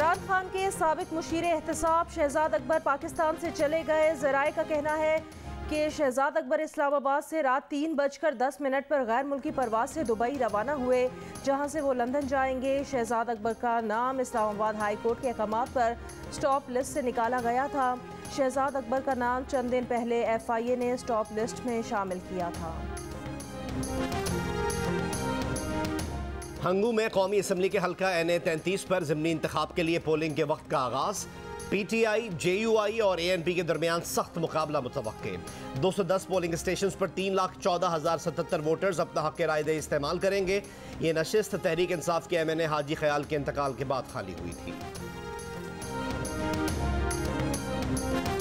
इमरान खान के साबिक मुशीर एहतसाब शहजाद अकबर पाकिस्तान से चले गए। ज़राए का कहना है कि शहजाद अकबर इस्लामाबाद से रात 3:10 पर गैर मुल्की परवाज से दुबई रवाना हुए, जहां से वो लंदन जाएंगे। शहजाद अकबर का नाम इस्लामाबाद हाई कोर्ट के अहकामात पर स्टॉप लिस्ट से निकाला गया था। शहजाद अकबर का नाम चंद दिन पहले FIA ने स्टॉप लिस्ट में शामिल किया था। हंगू में कौमी असम्बली के हल्का NA 33 पर ज़िमनी इंतखाब के लिए पोलिंग के वक्त का आगाज़। PTI, JUI और ANP के दरमियान सख्त मुकाबला मुतवक्के। 210 पोलिंग स्टेशन पर 3,14,077 वोटर्स अपना हक़ राय दे इस्तेमाल करेंगे। ये नशिस्त तहरीक इंसाफ के MNA हाजी ख्याल के इंतकाल के बाद खाली हुई थी।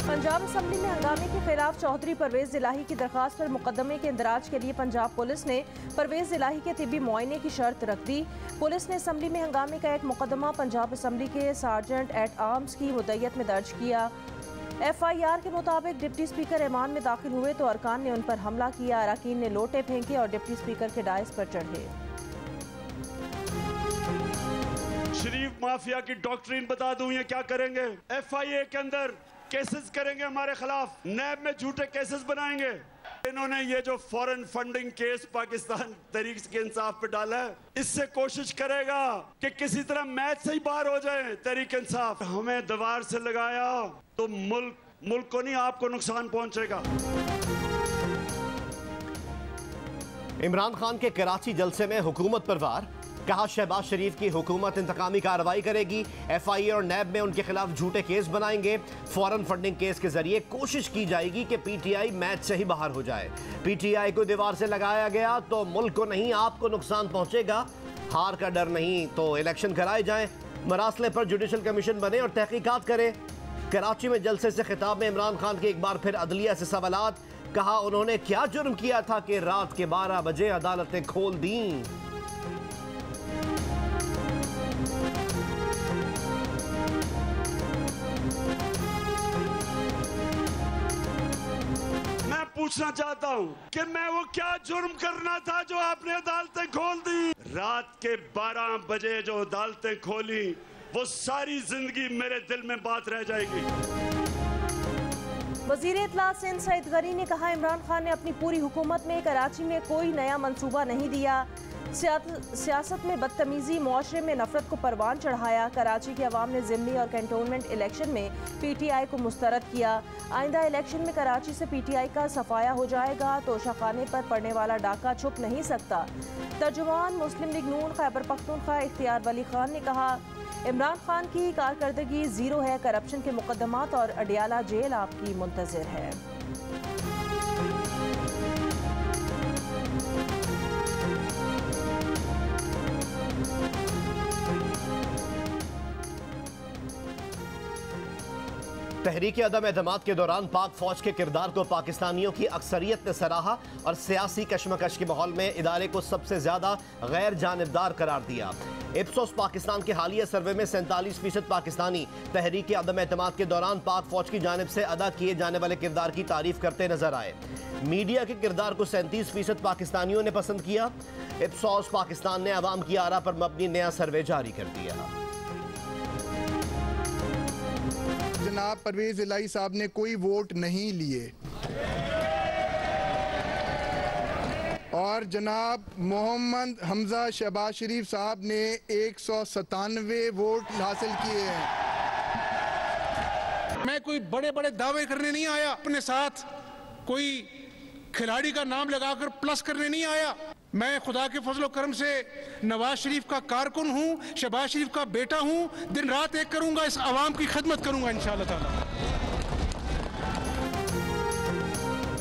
पंजाब असम्बली में हंगामे के खिलाफ चौधरी परवेज़ इलाही की दरखास्त पर मुकदमे के इंदराज के लिए पंजाब पुलिस ने परवेज़ इलाही के तिब्बी मुआयने की शर्त रख दी। पुलिस ने असम्बली में हंगामे का एक मुकदमा पंजाब असम्बली के सार्जेंट एट आर्म्स की मुद्दत में दर्ज किया। FIR के मुताबिक डिप्टी स्पीकर ऐवान में दाखिल हुए तो अरकान ने उन पर हमला किया। अरकान ने लोटे फेंके और डिप्टी स्पीकर के डायस पर चढ़े। शरीफ माफिया की डॉक्ट्रिन बता दूं ये क्या करेंगे। FIA के अंदर केसेस करेंगे हमारे खिलाफ, नैब में झूठे केसेस बनाएंगे। इन्होंने ये जो foreign funding case Pakistan Tehreek के इंसाफ पे डाला है, इससे कोशिश करेगा कि किसी तरह मैच से ही बाहर हो जाए तहरीक इंसाफ। हमें दीवार से लगाया तो मुल्क को नहीं आपको नुकसान पहुंचेगा। इमरान खान के कराची जलसे में हुकूमत पर वार। कहा शहबाज शरीफ की हुकूमत इंतकामी कार्रवाई करेगी। FIA और नैब में उनके खिलाफ झूठे केस बनाएंगे। फॉरेन फंडिंग केस के जरिए कोशिश की जाएगी कि PTI मैच से ही बाहर हो जाए। PTI को दीवार से लगाया गया तो मुल्क को नहीं आपको नुकसान पहुंचेगा। हार का डर नहीं तो इलेक्शन कराए जाएं। मरासले पर जुडिशल कमीशन बने और तहकीकात करे। कराची में जलसे से खिताब में इमरान खान के एक बार फिर अदलिया से सवालात। कहा उन्होंने क्या जुर्म किया था कि रात के 12 बजे अदालतें खोल दी। पूछना चाहता हूं कि मैं वो क्या जुर्म करना था जो आपने अदालतें खोल दी। रात के 12 बजे जो अदालतें खोली वो सारी जिंदगी मेरे दिल में बात रह जाएगी। वजीर इत्तलात सिंध सईद गनी ने कहा इमरान खान ने अपनी पूरी हुकूमत में कराची में कोई नया मंसूबा नहीं दिया। सियासत में बदतमीजी, मुआशरे में नफरत को परवान चढ़ाया। कराची के अवाम ने ज़िमनी और कैंटोनमेंट इलेक्शन में PTI को मुस्तरद किया। आइंदा इलेक्शन में कराची से PTI का सफाया हो जाएगा तो शाखाने पर पड़ने वाला डाका छुप नहीं सकता। तर्जुमान मुस्लिम लीग नून खैबर पख्तूनख्वा इख्तियार वली खान ने कहा इमरान खान की कारकर्दगी ज़ीरो है। करप्शन के मुकदमात और अडियाला जेल आपकी मुंतज़िर है। तहरीक अदम एतमाद के दौरान पाक फौज के किरदार को पाकिस्तानियों की अक्सरियत ने सराहा और सियासी कशमकश के माहौल में इदारे को सबसे ज्यादा गैर जानिबदार करार दिया। इप्सोस पाकिस्तान के हालिया सर्वे में 47% पाकिस्तानी तहरीक अदम एतमाद के दौरान पाक फौज की जानिब से अदा किए जाने वाले किरदार की तारीफ करते नजर आए। मीडिया के किरदार को 37% पाकिस्तानियों ने पसंद किया। इप्सोस पाकिस्तान ने अवाम की आरा पर मबनी नया सर्वे जारी कर दिया। जनाब परवेज़ इलाही साहब ने कोई वोट नहीं लिए और जनाब मोहम्मद हमजा शहबाज शरीफ साहब ने 197 वोट हासिल किए हैं। मैं कोई बड़े बड़े दावे करने नहीं आया, अपने साथ कोई खिलाड़ी का नाम लगाकर प्लस करने नहीं आया। मैं खुदा के फजल करम से नवाज शरीफ का कारकुन हूँ, शहबाज शरीफ का बेटा हूँ। दिन रात एक करूँगा, इस आवाम की खिदमत करूँगा इंशाअल्लाह ताला।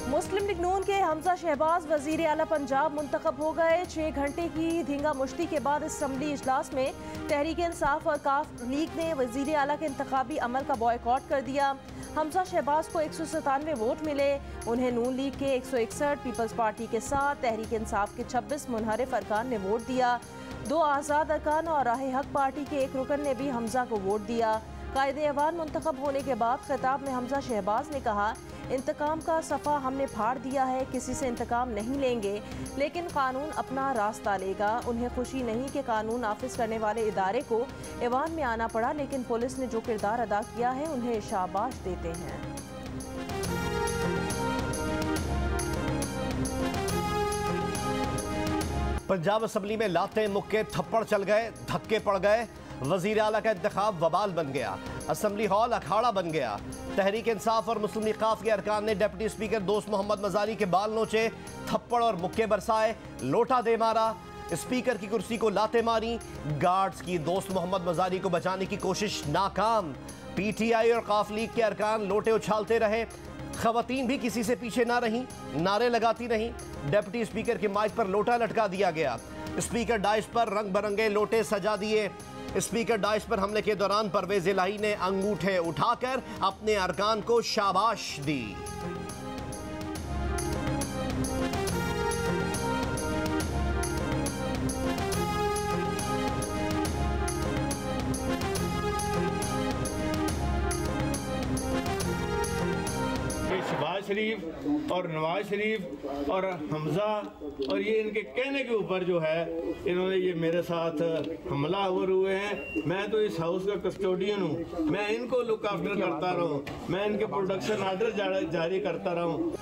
मुस्लिम लीग नून के हमजा शहबाज वजीर आला पंजाब मुंतखब हो गए। 6 घंटे की धींगा मुश्ती के बाद असम्बली इजलास में तहरीक इंसाफ और काफ लीग ने वजीर आला के इंतखाबी अमल का बॉयकॉट कर दिया। हमजा शहबाज को 197 वोट मिले। उन्हें नून लीग के 161, पीपल्स पार्टी के 7, तहरीक इंसाफ के 26 मुनहरिफ अरकान ने वोट दिया। 2 आज़ाद अरकान और राह हक पार्टी के 1 रुकन ने भी हमजा को वोट दिया। कायदे-ए-अवान मुंतखब होने के बाद खिताब में हमजा शहबाज ने कहा, इंतकाम का सफ़ा हमने फाड़ दिया है, किसी से इंतकाम नहीं लेंगे, लेकिन कानून अपना रास्ता लेगा। उन्हें खुशी नहीं कि कानून नाफिज करने वाले इदारे को ऐवान में आना पड़ा, लेकिन पुलिस ने जो किरदार अदा किया है उन्हें शाबाश देते हैं। पंजाब असम्बली में लाते मुक्के थप्पड़ चल गए, धक्के पड़ गए। वजीर आला का इंतखाब वबाल बन गया, असम्बली हॉल अखाड़ा बन गया। तहरीक इंसाफ और मुस्लिम लीग काफ के अरकान ने डिप्टी स्पीकर दोस्त मोहम्मद मजारी के बाल नोचे, थप्पड़ और मुक्के बरसाए, लोटा दे मारा, स्पीकर की कुर्सी को लाते मारी। गार्ड्स की दोस्त मोहम्मद मजारी को बचाने की कोशिश नाकाम। PTI और काफ लीग के अरकान लोटे उछालते रहे। खवातीन भी किसी से पीछे ना रही, नारे लगाती नहीं। डिप्टी स्पीकर के माइक पर लोटा लटका दिया गया। स्पीकर डाइस पर रंग बिरंगे लोटे सजा दिए। स्पीकर डाइस पर हमले के दौरान परवेज इलाही ने अंगूठे उठाकर अपने अरकान को शाबाश दी। शहबाज शरीफ और नवाज शरीफ और हमजा और ये इनके कहने के ऊपर जो है इन्होंने ये मेरे साथ हमला हुए हैं। मैं तो इस हाउस का कस्टोडियन हूँ, मैं इनको लुक आफ्टर करता रहूँ, मैं इनके प्रोडक्शन आर्डर जारी करता रहूँ।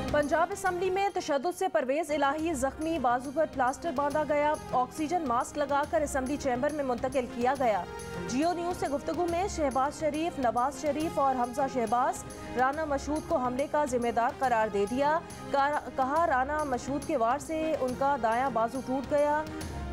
पंजाब असम्बली में तशद्दुद से परवेज इलाही जख्मी, बाजू पर प्लास्टर बांधा गया, ऑक्सीजन मास्क लगाकर असम्बली चैम्बर में मुंतकिल किया गया। जियो न्यूज़ से गुफ्तगू में शहबाज शरीफ, नवाज शरीफ और हमजा शहबाज राना मशहूद को हमले का जिम्मेदार करार दे दिया। कहा, राना मशहूद के वार से उनका दायां बाजू टूट गया।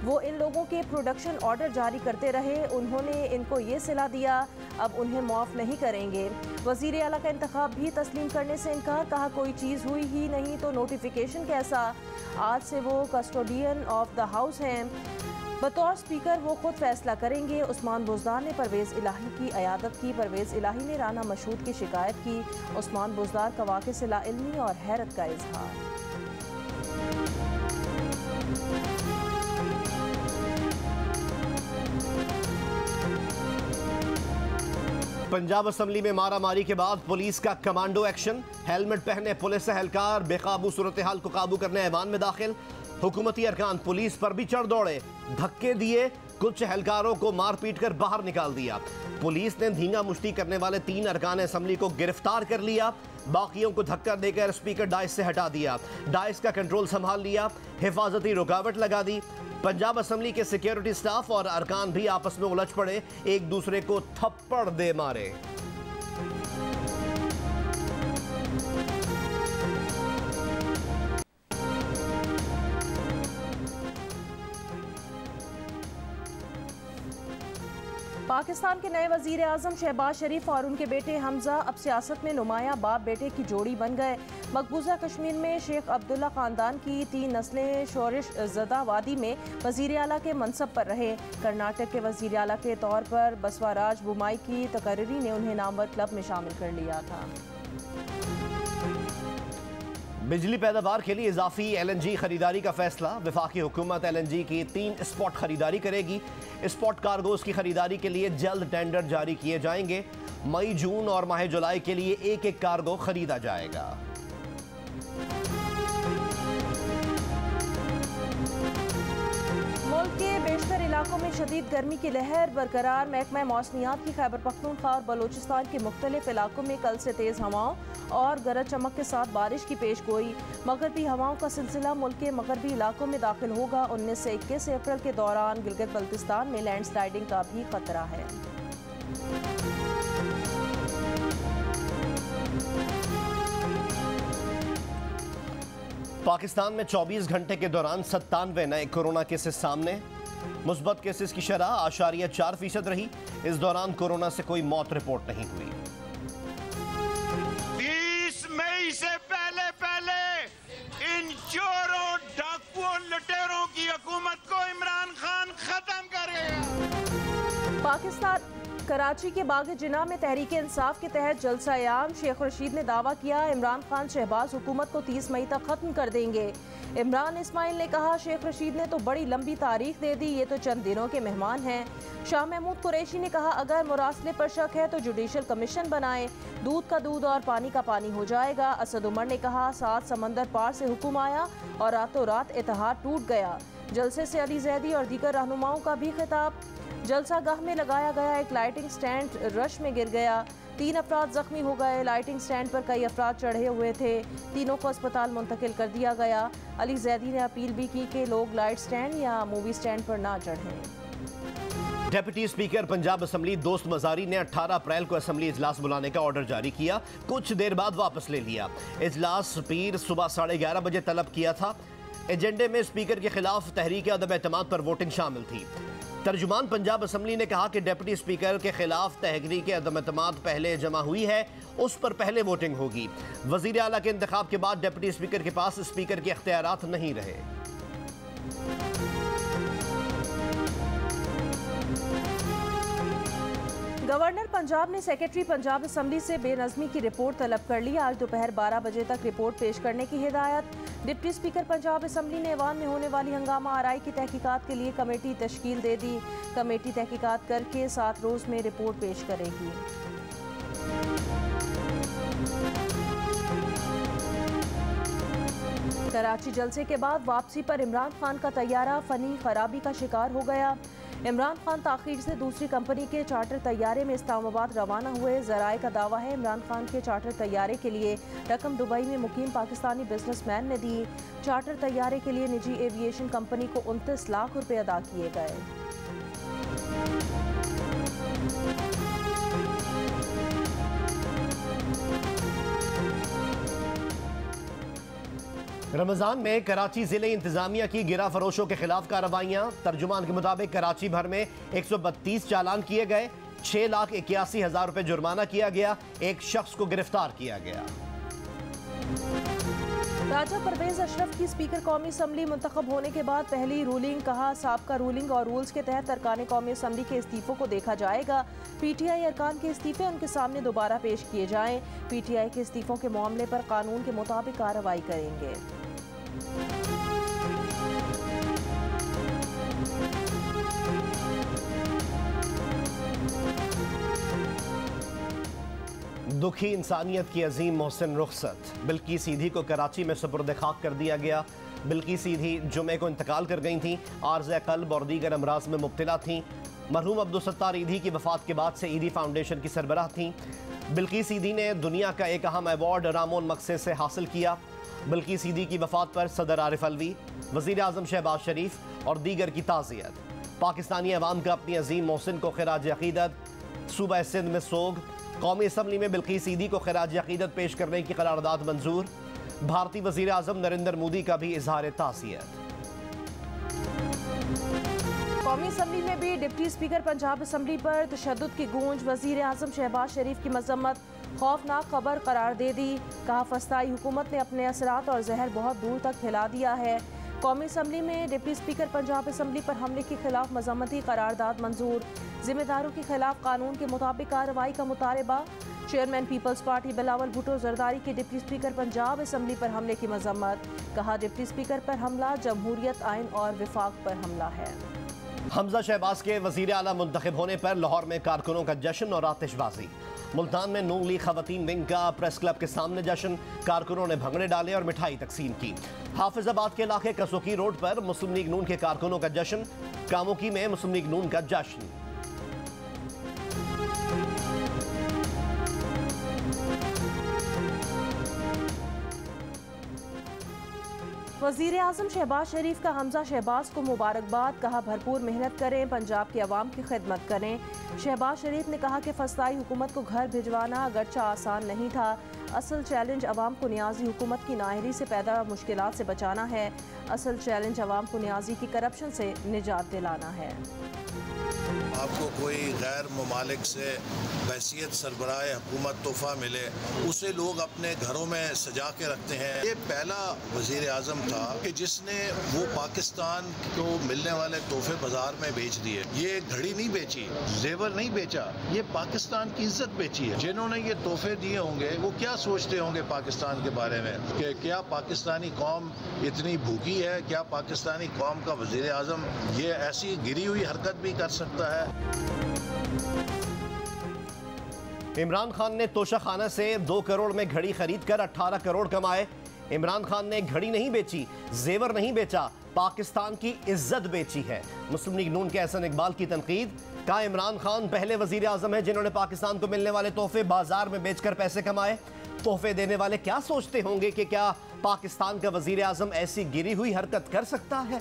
वो इन लोगों के प्रोडक्शन ऑर्डर जारी करते रहे, उन्होंने इनको ये सिला दिया, अब उन्हें माफ़ नहीं करेंगे। वज़ीर आला का इंतखाब भी तस्लीम करने से इनकार। कहा, कोई चीज़ हुई ही नहीं तो नोटिफिकेशन कैसा। आज से वो कस्टोडियन ऑफ द हाउस हैं, बतौर स्पीकर वो खुद फैसला करेंगे। उस्मान बुज़दार ने परवेज़ इलाही की अयादत की। परवेज़ इलाही ने राना मशहूद की शिकायत की। उस्मान बुज़दार का वाक़े से लाइल्मी और हैरत का इजहार। पंजाब असम्बली में मारामारी के बाद पुलिस का कमांडो एक्शन। हेलमेट पहने पुलिस एहलकार बेकाबू सूरत हाल को काबू करने ऐवान में दाखिल। हुकूमती अरकान पुलिस पर भी चढ़ दौड़े, धक्के दिए, कुछ एहलकारों को मार पीट कर बाहर निकाल दिया। पुलिस ने धींगा मुश्ती करने वाले 3 अरकान असम्बली को गिरफ्तार कर लिया। बाकियों को धक्का देकर स्पीकर डाइस से हटा दिया, डाइस का कंट्रोल संभाल लिया, हिफाजती रुकावट लगा दी। पंजाब असम्बली के सिक्योरिटी स्टाफ और अरकान भी आपस में उलझ पड़े, एक दूसरे को थप्पड़ दे मारे। पाकिस्तान के नए वज़ीर आज़म शहबाज शरीफ और उनके बेटे हमजा अब सियासत में नुमाया बाप बेटे की जोड़ी बन गए। मकबूजा कश्मीर में शेख अब्दुल्ला ख़ानदान की 3 नस्लें शोरिश ज़दा वादी में वज़ीर आला के मनसब पर रहे। कर्नाटक के वज़ीर आला के तौर पर बसवाराज बुमाई की तकर्री ने उन्हें नामवर क्लब में शामिल कर लिया था। बिजली पैदावार के लिए इजाफी LNG खरीदारी का फैसला। वफाकी हुकूमत LNG की 3 स्पॉट खरीदारी करेगी। स्पॉट कार्गोज की खरीदारी के लिए जल्द टेंडर जारी किए जाएंगे। मई, जून और माह जुलाई के लिए एक कार्गो खरीदा जाएगा। मुल्क के बेशतर इलाकों में शदीद गर्मी की लहर बरकरार। महकमा मौसमियात की खैबर पख्तूनख्वा और बलूचिस्तान के मुख्तलिफ इलाकों में कल से तेज़ हवाओं और गरज चमक के साथ बारिश की पेश गोई। मगरबी हवाओं का सिलसिला मुल्क के मगरबी इलाकों में दाखिल होगा। 19 से 21 अप्रैल के दौरान गिलगित बल्तिस्तान में लैंडस्लाइडिंग का भी खतरा है। पाकिस्तान में 24 घंटे के दौरान 97 नए कोरोना केसेस सामने। मुस्बत केसेस की शरह 8.4% रही। इस दौरान कोरोना से कोई मौत रिपोर्ट नहीं हुई। 30 मई से पहले इन चोरों, डाकुओं, लुटेरों की हुकूमत को इमरान खान खत्म करेगा। पाकिस्तान कराची के बाग जिना में तहरीक इंसाफ के तहत जलसा-ए-आम। शेख रशीद ने दावा किया, इमरान खान शहबाज हुकूमत को 30 मई तक खत्म कर देंगे। इमरान इस्माइल ने कहा, शेख रशीद ने तो बड़ी लंबी तारीख दे दी, ये तो चंद दिनों के मेहमान हैं। शाह महमूद कुरैशी ने कहा, अगर मुरासले पर शक है तो जुडिशल कमीशन बनाएं, दूध का दूध और पानी का पानी हो जाएगा। असद उमर ने कहा, 7 समंदर पार से हुक्म आया और रातों रात इत्तेहाद टूट गया। जलसे से अली जैदी और दीगर रहनुमाओं का भी खिताब। जलसा गाह में लगाया गया एक लाइटिंग स्टैंड रश में गिर गया, 3 अफराद जख्मी हो गए। लाइटिंग स्टैंड पर कई अफराद चढ़े हुए थे, तीनों को अस्पताल मुंतकिल कर दिया गया। अली जैदी ने अपील भी की कि लोग लाइट स्टैंड या मूवी स्टैंड पर ना चढ़ें। डिप्टी स्पीकर पंजाब असम्बली दोस्त मजारी ने 18 अप्रैल को असम्बली इजलास बुलाने का ऑर्डर जारी किया, कुछ देर बाद वापस ले लिया। इजलास पीर सुबह 11:30 बजे तलब किया था। एजेंडे में स्पीकर के खिलाफ तहरीक अदम एतमाद पर वोटिंग शामिल थी। तर्जुमान पंजाब असम्बली ने कहा कि डिप्टी स्पीकर के खिलाफ तहरीक अदम एतमाद पहले जमा हुई है, उस पर पहले वोटिंग होगी। वजीर आला के इंतखाब के बाद डिप्टी स्पीकर के पास स्पीकर के इख्तियारात नहीं रहे। गवर्नर पंजाब ने सेक्रेटरी पंजाब असम्बली से बेनज़मी की रिपोर्ट तलब कर ली। आज दोपहर 12 बजे तक रिपोर्ट पेश करने की हिदायत। डिप्टी स्पीकर पंजाब असम्बली ने ऐवान में होने वाली हंगामा आराई की तहकीकात के लिए कमेटी तश्कील दे दी। कमेटी तहकीकात करके 7 रोज़ में रिपोर्ट पेश करेगी। कराची जलसे के बाद वापसी पर इमरान खान का तैयारा फनी खराबी का शिकार हो गया। इमरान खान ताखीर से दूसरी कंपनी के चार्टर तैयारे में इस्लामाबाद रवाना हुए। ज़राए का दावा है इमरान खान के चार्टर तैयारे के लिए रकम दुबई में मुकीम पाकिस्तानी बिजनेसमैन ने दी। चार्टर तैयारे के लिए निजी एविएशन कंपनी को 29 लाख रुपए अदा किए गए। रमजान में कराची जिले इंतजामिया की गिरा फरोशों के खिलाफ कार्रवाइयां। तर्जुमान के मुताबिक कराची भर में 132 चालान किए गए, 6,81,000 रुपए जुर्माना किया गया, एक शख्स को गिरफ्तार किया गया। राजा परवेज अशरफ की स्पीकर कौमी असम्बली मुंतखब होने के बाद पहली रूलिंग। कहा, साबका रूलिंग और रूल्स के तहत अरकान कौमी असम्बली के इस्तीफों को देखा जाएगा। PTI अरकान के इस्तीफे उनके सामने दोबारा पेश किए जाएं। PTI के इस्तीफों के मामले पर कानून के मुताबिक कार्रवाई करेंगे। दुखी इंसानियत की अजीम मोहसिन रुखसत बिल्की सीधी को कराची में सुपुर्द खाक कर दिया गया। बिल्की सीधी जुमे को इंतकाल कर गई थीं। आर्ज़ क़ल्ब और दीगर अमराज में मुब्तला थीं। मरहूम अब्दुल सत्तार ईदी की वफ़ात के बाद से ईदी फाउंडेशन की सरबराह थीं। बिल्की सीधी ने दुनिया का एक अहम अवार्ड रामोन मकसे से हासिल किया। बिल्की सीधी की वफ़ात पर सदर आरिफ अलवी, वज़ीर आज़म शहबाज शरीफ और दीगर की ताज़ियत। पाकिस्तानी अवाम का अपनी अजीम मोहसिन को खिराज अक़ीदत। सूबा सिंध में सोग। कौमी असम्बली में बिल्की सीधी को खिराज अक़ीदत पेश करने की करारदाद मंजूर। भारतीय वज़ीर आज़म नरेंद्र मोदी का भी इजहार ताज़ियत। कौमी असम्बली में भी डिप्टी स्पीकर पंजाब असम्बली पर तशद्दुद की गूंज। वज़ीर आज़म शहबाज शरीफ की मजम्मत खौफनाक खबर करार दे दी। कहा, फस्ताई हुकूमत ने अपने असरात और जहर बहुत दूर तक फैला दिया है। कौमी असम्बली में डिप्टी स्पीकर पंजाब असम्बली पर हमले के खिलाफ मजम्मती करारदाद मंजूर। जिम्मेदारों के खिलाफ कानून के मुताबिक कार्रवाई का मुतालबा। Chairman people's party Bilawal Bhutto Zardari के डिप्टी स्पीकर पंजाब असम्बली पर हमले की मजम्मत। कहा, डिप्टी स्पीकर पर हमला जमहूरियत आइन और विफाक पर हमला है। हमजा शहबाज के वज़ीर आला मुंतखब होने पर लाहौर में कारकुनों का जश्न और आतिशबाजी। मुल्तान में नून लीग खवातीन विंग का प्रेस क्लब के सामने जश्न। कारकुनों ने भंगड़े डाले और मिठाई तकसीम की। हाफिजाबाद के इलाके कसोकी रोड पर मुस्लिम लीग नून के कारकुनों का जश्न। कामुकी में मुस्लिम लीग नून का जश्न। वज़ीर आज़म शहबाज शरीफ का हमजा शहबाज को मुबारकबाद। कहा, भरपूर मेहनत करें, पंजाब के अवाम की खिदमत करें। शहबाज शरीफ ने कहा कि फस्ताई हुकूमत को घर भिजवाना अगरचा आसान नहीं था, असल चैलेंज अवाम को न्याजी हुकूमत की नाहरी से पैदा मुश्किलात से बचाना है। असल चैलेंज अवाम को न्याजी की करप्शन से निजात दिलाना है। आपको कोई गैर ममालिक से हैसियत सरबराह हुकूमत तोहफ़ा मिले, उसे लोग अपने घरों में सजा के रखते हैं। ये पहला वज़ीर आज़म था कि जिसने वो पाकिस्तान को मिलने वाले तोहफे बाजार में बेच दिए। ये घड़ी नहीं बेची, जेवर नहीं बेचा, ये पाकिस्तान की इज्जत बेची है। जिन्होंने ये तोहफे दिए होंगे वो क्या सोचते होंगे पाकिस्तान के बारे में कि क्या पाकिस्तानी कौम इतनी भूखी है, क्या पाकिस्तानी कौम का वज़ीर आज़म ये ऐसी गिरी हुई हरकत भी कर सकता है। इमरान खान ने तोशाखाना से 2 करोड़ में घड़ी खरीद कर 18 करोड़ कमाए। इमरान खान ने घड़ी नहीं बेची, जेवर नहीं बेचा, पाकिस्तान की इज्जत बेची है। मुस्लिम लीग नून के एहसन इकबाल की तनकीद। कहा इमरान खान पहले वजीर आजम है जिन्होंने पाकिस्तान को मिलने वाले तोहफे बाजार में बेचकर पैसे कमाए। तोहफे देने वाले क्या सोचते होंगे कि क्या पाकिस्तान का वजीर आजम ऐसी गिरी हुई हरकत कर सकता है?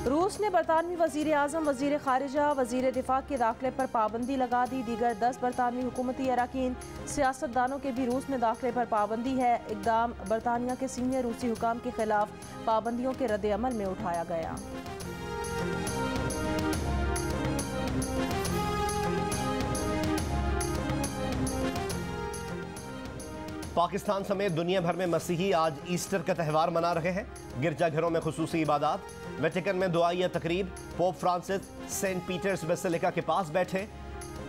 रूस ने बरतानवी वजीर आजम, वजीर खारिजा, वजीर दिफा के दाखिले पर पाबंदी लगा दी। दीगर 10 बरतानवी हुकूमती अरकान, सियासतदानों के भी रूस में दाखिले पर पाबंदी है। इकदाम बरतानिया के सीनियर रूसी हुकाम के खिलाफ पाबंदियों के रद्द-ए-अमल में उठाया गया। पाकिस्तान समेत दुनिया भर में मसीही आज ईस्टर का त्यौहार मना रहे हैं। गिरजाघरों में खुसूसी इबादत, वेटिकन में दुआइया तकरीब, Pope Francis Saint Peter's Basilica के पास बैठे।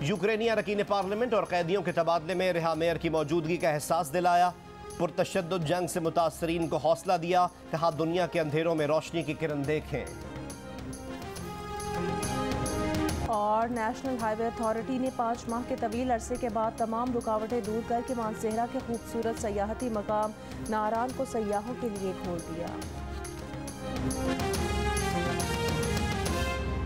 यूक्रेनी अरकान पार्लियामेंट और कैदियों के तबादले में रिहा मेयर की मौजूदगी का एहसास दिलाया। पुरतशद्दुद जंग से मुतासरीन को हौसला दिया। कहा दुनिया के अंधेरों में रोशनी की किरण देखें। और नेशनल हाईवे अथॉरिटी ने 5 माह के तवील अरसे के बाद तमाम रुकावटें दूर करके मानसेहरा के खूबसूरत सयाहती मकाम नारान को सयाहों के लिए खोल दिया।